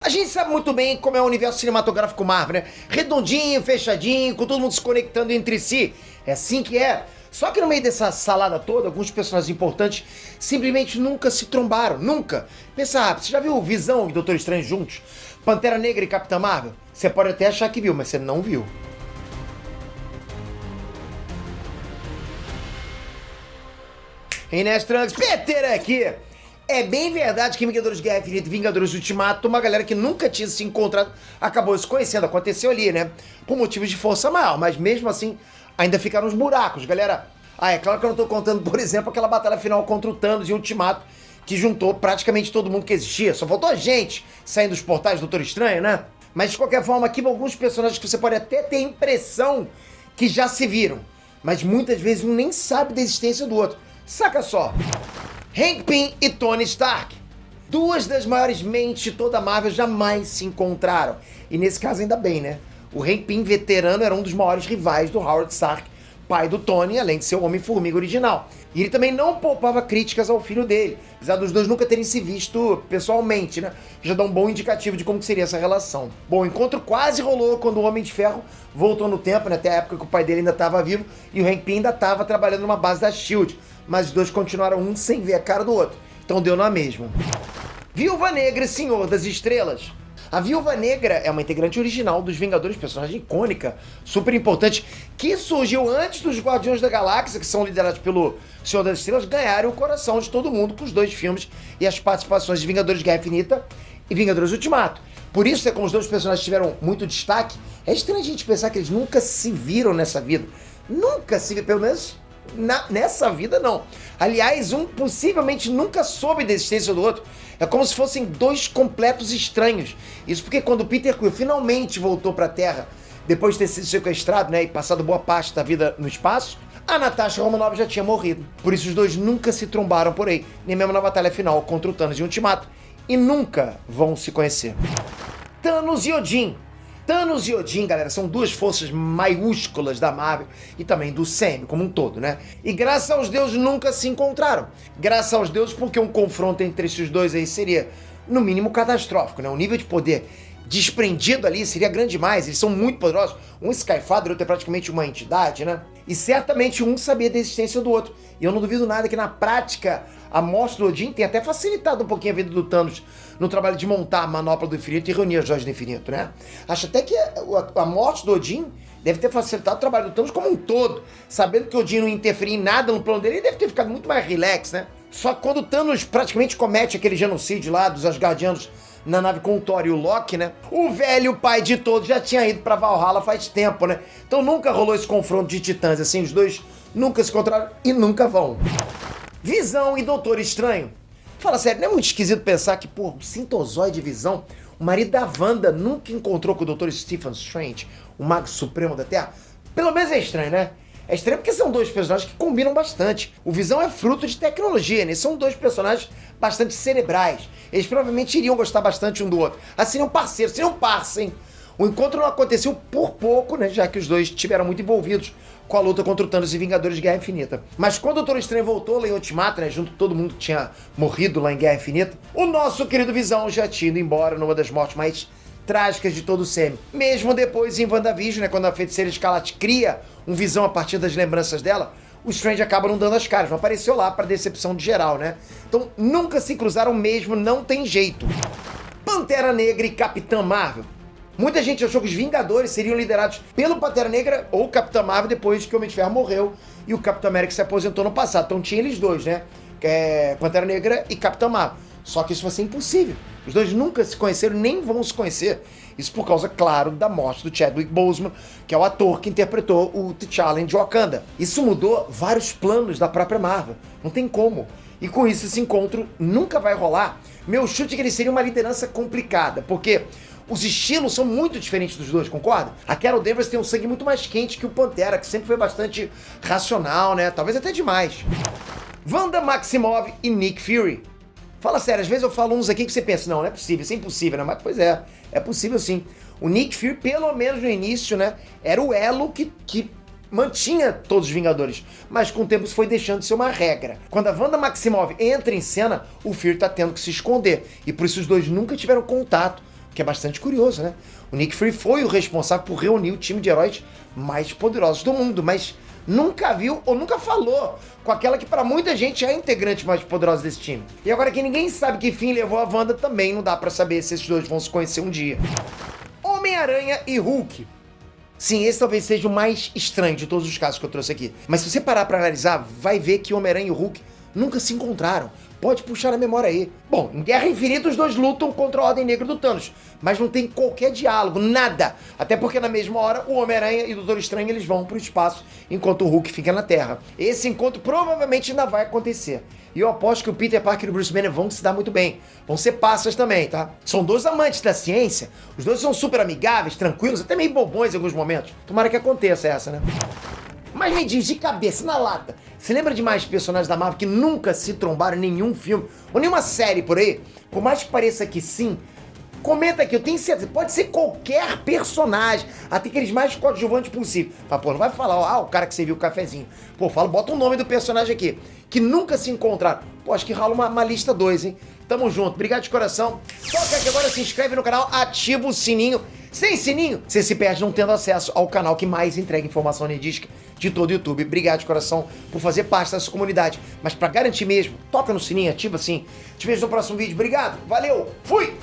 A gente sabe muito bem como é o universo cinematográfico Marvel, né? Redondinho, fechadinho, com todo mundo se conectando entre si. É assim que é. Só que no meio dessa salada toda, alguns personagens importantes simplesmente nunca se trombaram, nunca. Pensa rápido, você já viu Visão e Doutor Estranho juntos? Pantera Negra e Capitã Marvel? Você pode até achar que viu, mas você não viu. Inés Trunks, Peter aqui! É bem verdade que Vingadores Guerra Infinita e Vingadores Ultimato, uma galera que nunca tinha se encontrado, acabou se conhecendo, aconteceu ali, né? Por motivos de força maior, mas mesmo assim, ainda ficaram uns buracos, galera. Ah, é claro que eu não tô contando, por exemplo, aquela batalha final contra o Thanos e o Ultimato, que juntou praticamente todo mundo que existia. Só faltou a gente saindo dos portais do Doutor Estranho, né? Mas de qualquer forma, aqui vão alguns personagens que você pode até ter a impressão que já se viram, mas muitas vezes um nem sabe da existência do outro. Saca só! Hank Pym e Tony Stark. Duas das maiores mentes de toda a Marvel jamais se encontraram. E nesse caso ainda bem, né? O Hank Pym, veterano, era um dos maiores rivais do Howard Stark, pai do Tony, além de ser o Homem-Formiga original. E ele também não poupava críticas ao filho dele, apesar dos dois nunca terem se visto pessoalmente, né? Já dá um bom indicativo de como seria essa relação. Bom, o encontro quase rolou quando o Homem de Ferro voltou no tempo, né? Até a época que o pai dele ainda estava vivo e o Hank Pym ainda estava trabalhando numa base da S.H.I.E.L.D., mas os dois continuaram um sem ver a cara do outro. Então deu na mesma. Viúva Negra e Senhor das Estrelas. A Viúva Negra é uma integrante original dos Vingadores, personagem icônica, super importante, que surgiu antes dos Guardiões da Galáxia, que são liderados pelo Senhor das Estrelas, ganharem o coração de todo mundo com os dois filmes e as participações de Vingadores Guerra Infinita e Vingadores Ultimato. Por isso, é como os dois personagens tiveram muito destaque, é estranho a gente pensar que eles nunca se viram nessa vida. Nunca se viram, pelo menos nessa vida não. Aliás, um possivelmente nunca soube da existência do outro. É como se fossem dois completos estranhos. Isso porque quando o Peter Quill finalmente voltou para a Terra, depois de ter sido sequestrado, né, e passado boa parte da vida no espaço, a Natasha Romanoff já tinha morrido. Por isso os dois nunca se trombaram por aí, nem mesmo na batalha final contra o Thanos e o Ultimato, e nunca vão se conhecer. Thanos e Odin. Thanos e Odin, galera, são duas forças maiúsculas da Marvel e também do CM como um todo, né? E graças aos deuses nunca se encontraram. Graças aos deuses porque um confronto entre esses dois aí seria, no mínimo, catastrófico, né? O nível de poder desprendido ali seria grande demais, eles são muito poderosos. Um Skyfather, outro é praticamente uma entidade, né? E certamente um sabia da existência do outro. E eu não duvido nada que na prática a morte do Odin tenha até facilitado um pouquinho a vida do Thanos no trabalho de montar a manopla do infinito e reunir as joias do infinito, né? Acho até que a morte do Odin deve ter facilitado o trabalho do Thanos como um todo. Sabendo que o Odin não interferia em nada no plano dele, ele deve ter ficado muito mais relax, né? Só que quando o Thanos praticamente comete aquele genocídio lá dos Asgardianos na nave com o Thor e o Loki, né? O velho pai de todos já tinha ido pra Valhalla faz tempo, né? Então nunca rolou esse confronto de titãs, assim, os dois nunca se encontraram e nunca vão. Visão e Doutor Estranho. Fala sério, não é muito esquisito pensar que, pô, o sintozoide Visão, o marido da Wanda, nunca encontrou com o Dr. Stephen Strange, o Mago Supremo da Terra? Pelo menos é estranho, né? É estranho porque são dois personagens que combinam bastante. O Visão é fruto de tecnologia, né? São dois personagens bastante cerebrais. Eles provavelmente iriam gostar bastante um do outro. Assim, seriam parceiros, seriam parceiros. O encontro não aconteceu por pouco, né? Já que os dois estiveram muito envolvidos com a luta contra o Thanos e Vingadores de Guerra Infinita. Mas quando o Doutor Estranho voltou lá em Ultimato, né? Junto com todo mundo que tinha morrido lá em Guerra Infinita, o nosso querido Visão já tinha ido embora numa das mortes mais trágicas de todo o CM. Mesmo depois em WandaVision, né, quando a Feiticeira Escarlate cria um Visão a partir das lembranças dela, o Strange acaba não dando as caras, não apareceu lá para decepção de geral, né? Então nunca se cruzaram mesmo, não tem jeito. Pantera Negra e Capitã Marvel. Muita gente achou que os Vingadores seriam liderados pelo Pantera Negra ou Capitã Marvel depois que o Homem de Ferro morreu e o Capitão América se aposentou no passado. Então tinha eles dois, né? Pantera Negra e Capitã Marvel. Só que isso vai ser impossível. Os dois nunca se conheceram, nem vão se conhecer. Isso por causa, claro, da morte do Chadwick Boseman, que é o ator que interpretou o T'Challa de Wakanda. Isso mudou vários planos da própria Marvel. Não tem como. E com isso, esse encontro nunca vai rolar. Meu chute é que ele seria uma liderança complicada, porque os estilos são muito diferentes dos dois, concorda? A Carol Danvers tem um sangue muito mais quente que o Pantera, que sempre foi bastante racional, né? Talvez até demais. Wanda Maximoff e Nick Fury. Fala sério, às vezes eu falo uns aqui que você pensa, não é possível, isso é impossível, né? Mas, pois é possível sim. O Nick Fury, pelo menos no início, né, era o elo que mantinha todos os Vingadores, mas com o tempo isso foi deixando de ser uma regra. Quando a Wanda Maximoff entra em cena, o Fury tá tendo que se esconder, e por isso os dois nunca tiveram contato que é bastante curioso, né? O Nick Fury foi o responsável por reunir o time de heróis mais poderosos do mundo, mas nunca viu ou nunca falou com aquela que pra muita gente é a integrante mais poderosa desse time. E agora que ninguém sabe que fim levou a Wanda, também não dá pra saber se esses dois vão se conhecer um dia. Homem-Aranha e Hulk. Sim, esse talvez seja o mais estranho de todos os casos que eu trouxe aqui. Mas se você parar pra analisar, vai ver que Homem-Aranha e o Hulk nunca se encontraram. Pode puxar a memória aí. Bom, em Guerra Infinita os dois lutam contra a Ordem Negra do Thanos, mas não tem qualquer diálogo, nada. Até porque na mesma hora o Homem-Aranha e o Doutor Estranho eles vão pro espaço, enquanto o Hulk fica na Terra. Esse encontro provavelmente ainda vai acontecer. E eu aposto que o Peter Parker e o Bruce Banner vão se dar muito bem. Vão ser parceiros também, tá? São dois amantes da ciência, os dois são super amigáveis, tranquilos, até meio bobões em alguns momentos. Tomara que aconteça essa, né? Mas me diz, de cabeça, na lata, você lembra de mais personagens da Marvel que nunca se trombaram em nenhum filme ou nenhuma série por aí? Por mais que pareça que sim, comenta aqui, eu tenho certeza, pode ser qualquer personagem, até aqueles mais coadjuvantes possível. Mas, pô, não vai falar, o cara que serviu o cafezinho. Pô, bota o nome do personagem aqui, que nunca se encontraram. Pô, acho que rola uma lista 2, hein? Tamo junto, obrigado de coração. Toca aqui agora, se inscreve no canal, ativa o sininho. Sem sininho, você se perde não tendo acesso ao canal que mais entrega informação nerdística de todo o YouTube. Obrigado de coração por fazer parte dessa comunidade. Mas pra garantir mesmo, toca no sininho, ativa assim. Te vejo no próximo vídeo. Obrigado, valeu, fui!